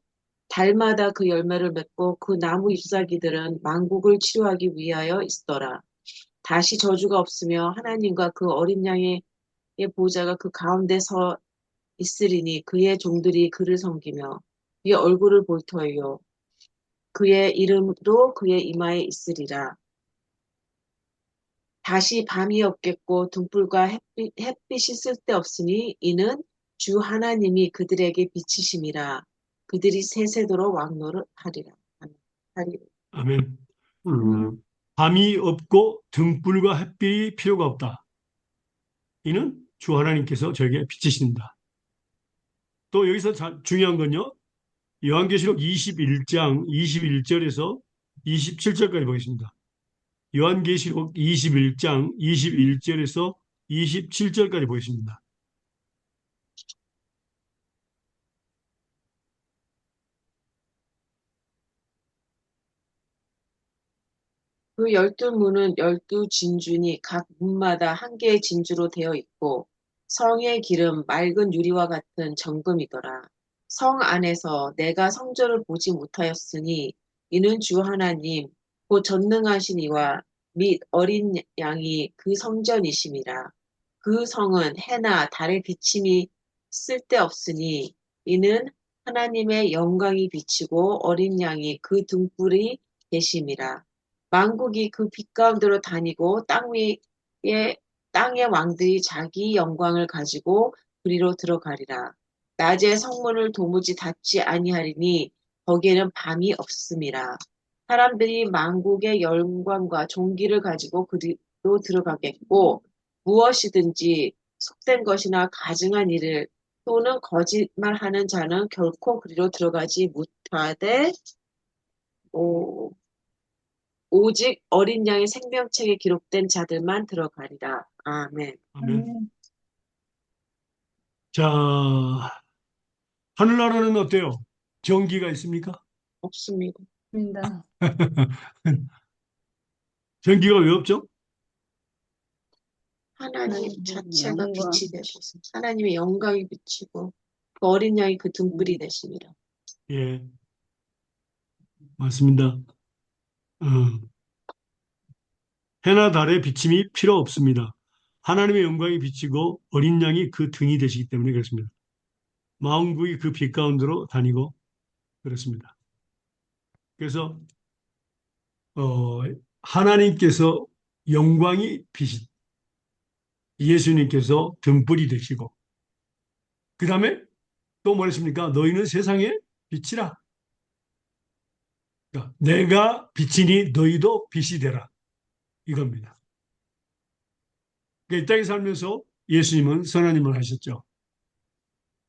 달마다 그 열매를 맺고 그 나무 잎사귀들은 만국을 치료하기 위하여 있더라. 다시 저주가 없으며 하나님과 그 어린 양의 보좌가 그 가운데 서 있으리니 그의 종들이 그를 섬기며 그의 얼굴을 볼 터이요 그의 이름도 그의 이마에 있으리라. 다시 밤이 없겠고 등불과 햇빛이 쓸데없으니 이는 주 하나님이 그들에게 비치심이라. 그들이 세세도록 왕노를 하리라. 하리라. 아멘. 음, 밤이 없고 등불과 햇빛이 필요가 없다. 이는 주 하나님께서 저에게 비치신다. 또 여기서 중요한 건요. 요한계시록 21장 21절에서 27절까지 보겠습니다. 요한계시록 21장 21절에서 27절까지 보겠습니다. 그 12문은 12진주니 각 문마다 한 개의 진주로 되어 있고 성의 길은 맑은 유리와 같은 정금이더라. 성 안에서 내가 성전을 보지 못하였으니 이는 주 하나님 곧 전능하신 이와 및 어린 양이 그 성전이심이라. 그 성은 해나 달의 비침이 쓸데없으니 이는 하나님의 영광이 비치고 어린 양이 그 등불이 되심이라. 만국이 그 빛 가운데로 다니고 땅의 왕들이 자기 영광을 가지고 그리로 들어가리라. 낮에 성문을 도무지 닫지 아니하리니 거기에는 밤이 없음이라. 사람들이 만국의 영광과 존귀를 가지고 그리로 들어가겠고 무엇이든지 속된 것이나 가증한 일을 또는 거짓말하는 자는 결코 그리로 들어가지 못하되 오직 어린 양의 생명책에 기록된 자들만 들어가리라. 아멘. 아멘. 자, 하늘나라는 어때요? 전기가 있습니까? 없습니다. 입니다. 전기가 왜 없죠? 하나님 하나님의 자체가 영광. 빛이 되셨습니다. 하나님의 영광이 비치고 그 어린 양이 그 등불이 음, 되십니다. 예, 맞습니다. 어, 해나 달의 비침이 필요 없습니다. 하나님의 영광이 비치고 어린 양이 그 등이 되시기 때문에 그렇습니다. 마음국이 그 빛 가운데로 다니고 그렇습니다. 그래서 어, 하나님께서 영광이 빛이 예수님께서 등불이 되시고 그 다음에 또 뭐랬습니까? 너희는 세상의 빛이라. 그러니까 내가 빛이니 너희도 빛이 되라. 이겁니다. 그러니까 이 땅에 살면서 예수님은 선한 일을 하셨죠.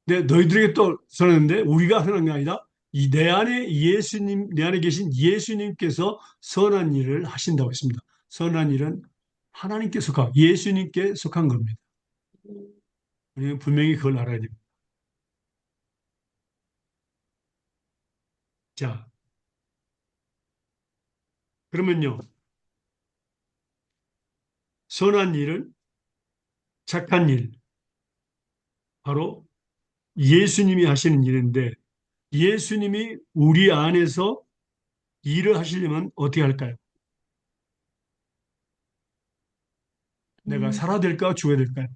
근데 너희들에게 또 선했는데 우리가 선한 게 아니라 이 내 안에 예수님, 내 안에 계신 예수님께서 선한 일을 하신다고 했습니다. 선한 일은 하나님께 속한, 예수님께 속한 겁니다. 음, 우리는 분명히 그걸 알아야 됩니다. 자, 그러면요. 선한 일은 착한 일, 바로 예수님이 하시는 일인데 예수님이 우리 안에서 일을 하시려면 어떻게 할까요? 내가 음, 살아야 될까 죽어야 될까요?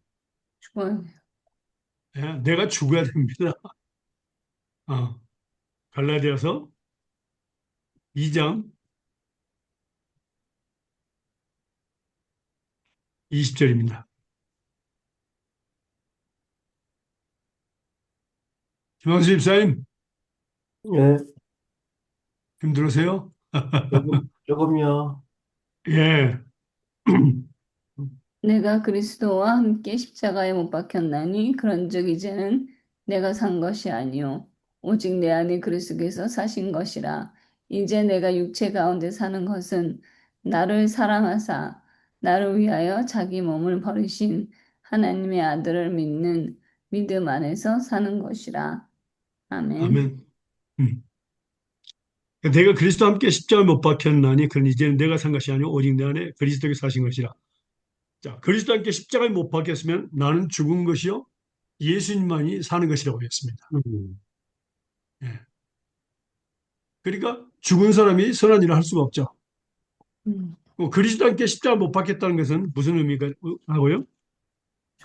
좋아요. 예, 내가 죽어야 됩니다. 어, 갈라디아서 2장 20절입니다. 김광수 집사님, 예, 힘들으세요? 조금요. 예. 내가 그리스도와 함께 십자가에 못 박혔나니 그런즉 이제는 내가 산 것이 아니요 오직 내 안에 그리스도께서 사신 것이라. 이제 내가 육체 가운데 사는 것은 나를 사랑하사 나를 위하여 자기 몸을 버리신 하나님의 아들을 믿는 믿음 안에서 사는 것이라. 아멘. 아멘. 음. 내가 그리스도와 함께 십자가에 못 박혔나니 그건 이제는 내가 산 것이 아니오 오직 내 안에 그리스도께서 사신 것이라. 자, 그리스도와 함께 십자가에 못 박혔으면 나는 죽은 것이요 예수님만이 사는 것이라고 했습니다. 음, 예. 그러니까 죽은 사람이 선한 일을 할 수가 없죠. 음, 그리스도와 함께 십자가 못 박혔다는 것은 무슨 의미가 하고요? 좋아요.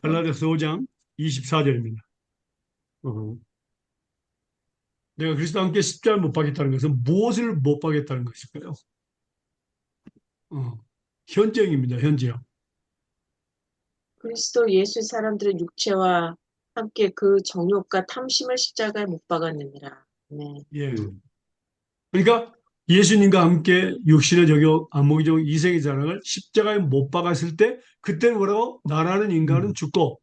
갈라디아서 5장 24절입니다. 음, 내가 그리스도와 함께 십자가를 못 박겠다는 것은 무엇을 못 박겠다는 것일까요? 현재입니다. 현재요. 그리스도 예수 사람들의 육체와 함께 그 정욕과 탐심을 십자가에 못 박았느니라. 네. 예. 음, 그러니까 예수님과 함께 육신의 저격, 안목의 저격, 이생의 자랑을 십자가에 못 박았을 때 그때는 뭐라고? 나라는 인간은 음, 죽고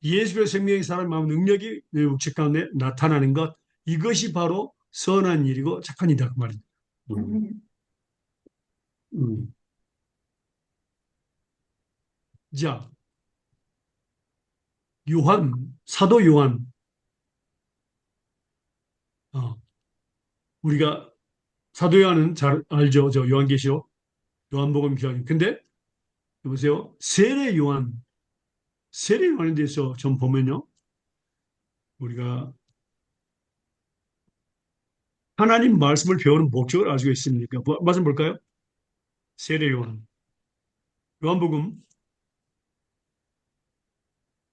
예수의 생명이 살아난 마음 능력이 내 육체 가운데 나타나는 것 이것이 바로 선한 일이고 착한 일이다 그 말입니다. 음, 아멘. 음, 자, 사도 요한, 어, 우리가 사도 요한은 잘 알죠. 저 요한계시록, 요한복음 기록. 근데 여보세요. 세례 요한에 대해서 좀 보면요. 우리가 하나님 말씀을 배우는 목적을 알고 있습니까? 말씀 볼까요? 세례 요한. 요한복음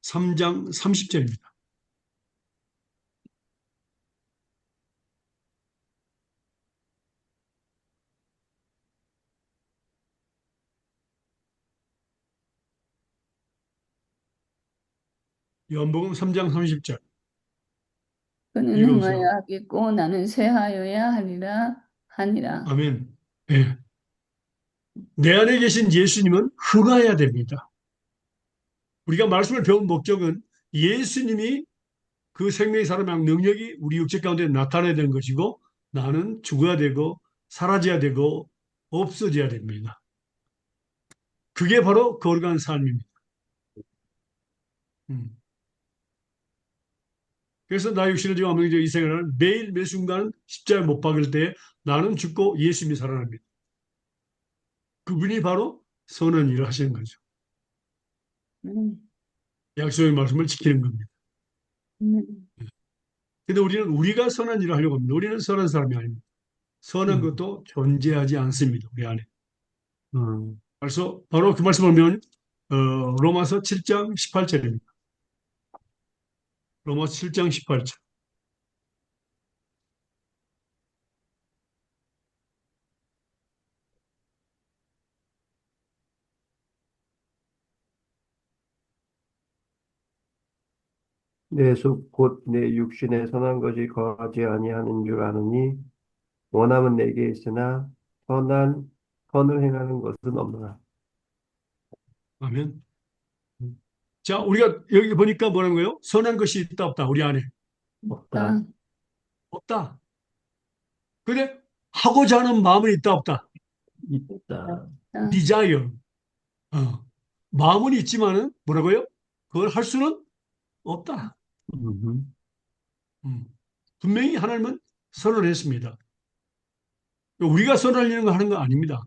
3장 30절입니다. 요한복음 3장 30절. 그는 행하여 읽어보세요. 하겠고 나는 쇠하여야 하리라 하니라. 아멘. 예. 내 안에 계신 예수님은 흥하여야 됩니다. 우리가 말씀을 배운 목적은 예수님이 그 생명의 살아난 능력이 우리 육체 가운데 나타나야 되는 것이고 나는 죽어야 되고 사라져야 되고 없어져야 됩니다. 그게 바로 거룩한 삶입니다. 음. 그래서 나 육신을 지고 아무 이 생활을 매일 매 순간 십자가에 못 박을 때 나는 죽고 예수님이 살아납니다. 그분이 바로 선한 일을 하시는 거죠. 음, 약속의 말씀을 지키는 겁니다. 음, 근데 우리는 우리가 선한 일을 하려고 합니다. 우리는 선한 사람이 아닙니다. 선한 음, 것도 존재하지 않습니다. 우리 안에. 음. 그래서 바로 그 말씀을 보면 로마서 7장 18절입니다. 로마서 7장 18절. 내 속 곧 내 육신에 선한 것이 거하지 아니하는 줄 아느니 원함은 내게 있으나 선을 행하는 것은 없노라. 아멘. 자, 우리가 여기 보니까 뭐라는 거예요? 선한 것이 있다 없다. 우리 안에 없다. 없다. 근데 하고자 하는 마음은 있다 없다. 있다. desire. 어. 마음은 있지만은 뭐라고요? 그걸 할 수는 없다. 음, 음. 분명히 하나님은 선언을 했습니다. 우리가 선언하려는 거 하는 거 아닙니다.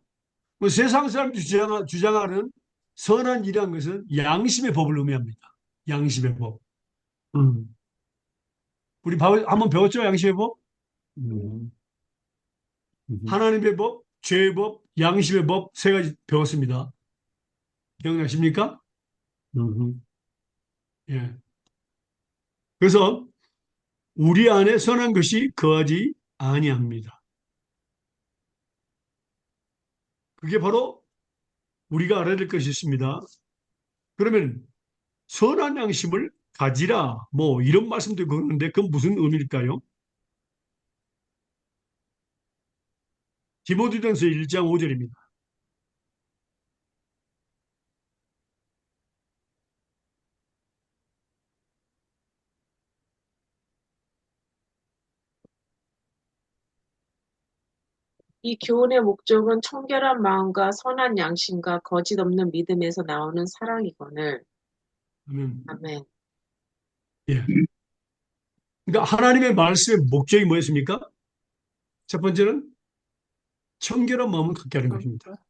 뭐 세상 사람들이 주장하는 선한 일이라는 것은 양심의 법을 의미합니다. 양심의 법. 음, 우리 한번 배웠죠? 양심의 법? 음, 음, 하나님의 법, 죄의 법, 양심의 법 세 가지 배웠습니다. 기억나십니까? 음, 예. 그래서 우리 안에 선한 것이 거하지 아니합니다. 그게 바로 우리가 알아야 될 것이 있습니다. 그러면 선한 양심을 가지라 뭐 이런 말씀도 그러는데 그건 무슨 의미일까요? 디모데전서 1장 5절입니다. 이 교훈의 목적은 청결한 마음과 선한 양심과 거짓 없는 믿음에서 나오는 사랑이거늘. 아멘. 아멘. 예. 그러니까 하나님의 말씀의 목적이 뭐였습니까? 첫 번째는 청결한 마음을 갖게 하는 것입니다.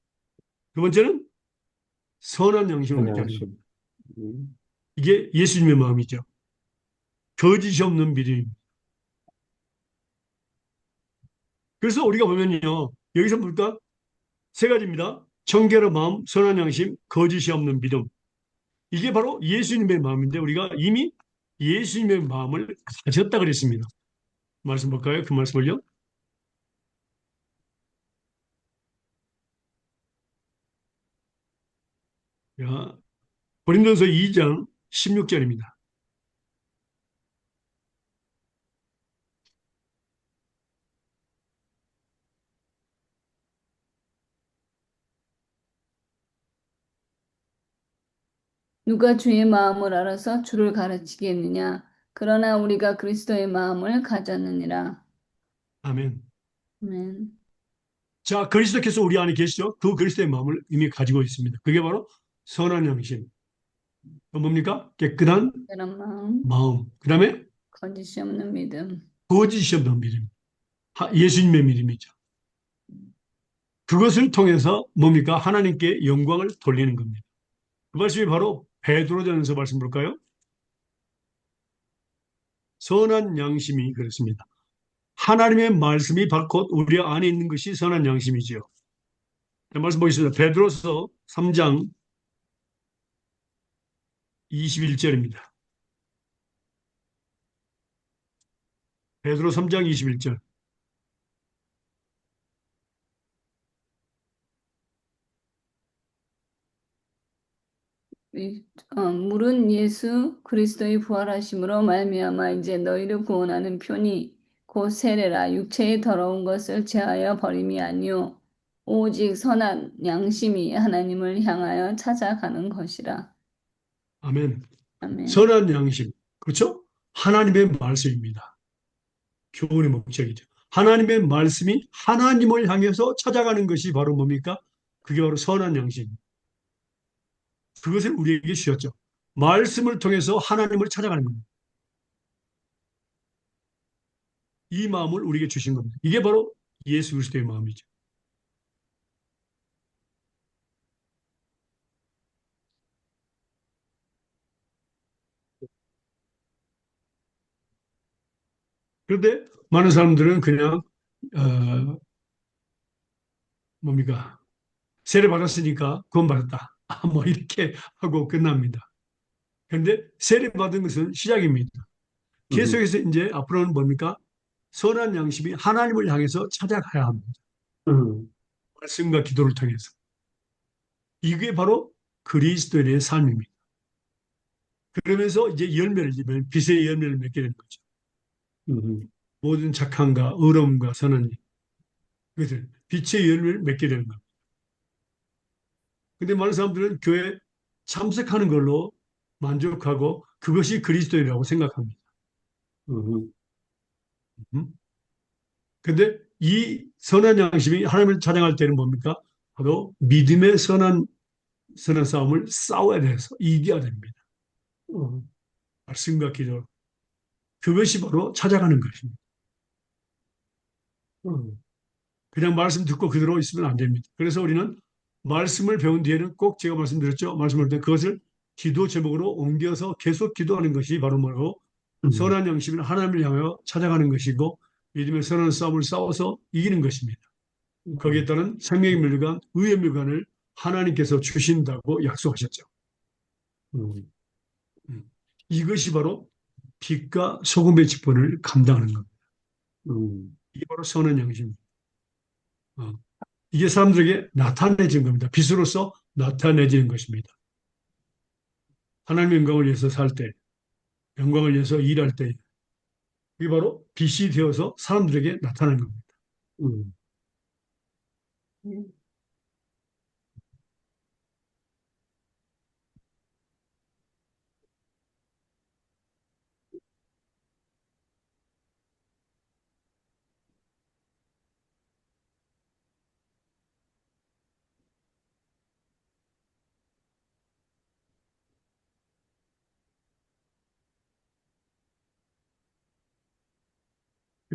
두 번째는 선한 양심을 갖게 하는 것입니다. 안녕하십니까. 음, 이게 예수님의 마음이죠. 거짓이 없는 믿음입니다. 그래서 우리가 보면요. 여기서 볼까? 세 가지입니다. 청결한 마음, 선한 양심, 거짓이 없는 믿음. 이게 바로 예수님의 마음인데 우리가 이미 예수님의 마음을 가졌다 그랬습니다. 말씀 볼까요? 그 말씀을요. 자, 고린도서 2장 16절입니다. 누가 주의 마음을 알아서 주를 가르치겠느냐? 그러나 우리가 그리스도의 마음을 가졌느니라. 아멘. 아멘. 자, 그리스도께서 우리 안에 계시죠? 그 그리스도의 마음을 이미 가지고 있습니다. 그게 바로 선한 양심. 또 뭡니까? 깨끗한 그런 마음, 마음. 그 다음에 거짓이 없는 믿음. 거짓이 없는 믿음. 예수님의 믿음이죠. 그것을 통해서 뭡니까? 하나님께 영광을 돌리는 겁니다. 그 말씀이 바로 베드로전서 말씀 볼까요? 선한 양심이 그렇습니다. 하나님의 말씀이 바로 곧 우리 안에 있는 것이 선한 양심이지요. 말씀 보겠습니다. 베드로서 3장 21절입니다. 베드로 3장 21절. 물은 예수 그리스도의 부활하심으로 말미암아 이제 너희를 구원하는 편이 곧 세례라 육체의 더러운 것을 제하여 버림이 아니요 오직 선한 양심이 하나님을 향하여 찾아가는 것이라. 아멘. 아멘. 선한 양심. 그렇죠? 하나님의 말씀입니다. 교훈의 목적이죠. 하나님의 말씀이 하나님을 향해서 찾아가는 것이 바로 뭡니까? 그게 바로 선한 양심. 그것을 우리에게 주셨죠. 말씀을 통해서 하나님을 찾아가는 겁니다. 이 마음을 우리에게 주신 겁니다. 이게 바로 예수 그리스도의 마음이죠. 그런데 많은 사람들은 그냥 뭡니까? 세례 받았으니까 구원 받았다. 뭐 이렇게 하고 끝납니다. 그런데 세례 받은 것은 시작입니다. 음, 계속해서 이제 앞으로는 뭡니까? 선한 양심이 하나님을 향해서 찾아가야 합니다. 음, 말씀과 기도를 통해서. 이게 바로 그리스도인의 삶입니다. 그러면서 이제 열매를 맺으면 빛의 열매를 맺게 되는 거죠. 음, 모든 착함과 의로움과 선한 것을 빛의 열매를 맺게 되는 겁니다. 근데 많은 사람들은 교회 참석하는 걸로 만족하고 그것이 그리스도인이라고 생각합니다. 음, 음? 근데 이 선한 양심이 하나님을 찬양할 때는 뭡니까? 바로 믿음의 선한 싸움을 싸워야 돼서 이겨야 됩니다. 음, 말씀과 기도. 그것이 바로 찾아가는 것입니다. 음, 그냥 말씀 듣고 그대로 있으면 안 됩니다. 그래서 우리는 말씀을 배운 뒤에는 꼭 제가 말씀드렸죠. 말씀을 때 그것을 기도 제목으로 옮겨서 계속 기도하는 것이 바로 뭐고 음, 선한 양심을 하나님을 향하여 찾아가는 것이고 믿음의 선한 싸움을 싸워서 이기는 것입니다. 거기에 따른 생명의 물간, 의의 물간을 하나님께서 주신다고 약속하셨죠. 음, 음. 이것이 바로 빛과 소금의 직분을 감당하는 겁니다. 음, 이게 바로 선한 양심입니다. 어. 이게 사람들에게 나타내진 겁니다. 빛으로서 나타내지는 것입니다. 하나님의 영광을 위해서 살 때, 영광을 위해서 일할 때, 이게 바로 빛이 되어서 사람들에게 나타나는 겁니다. 음.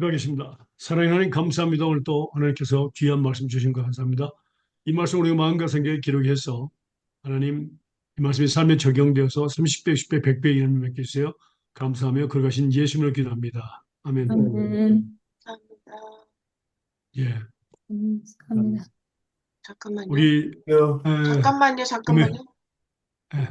기도하겠습니다. 사랑하는 하나님 감사합니다. 오늘 또 하나님께서 귀한 말씀 주신 것 감사합니다. 이 말씀 우리가 마음과 생각에 기록해서 하나님 이 말씀이 삶에 적용되어서 30배, 60배, 100배 이런 맺게 주세요. 감사하며 거룩하신 예수님을 기도합니다. 아멘. 아멘. 감사합니다. 예, 감사합니다. 잠깐만요. 우리 요. 에, 잠깐만요. 금요, 잠깐만요. 예,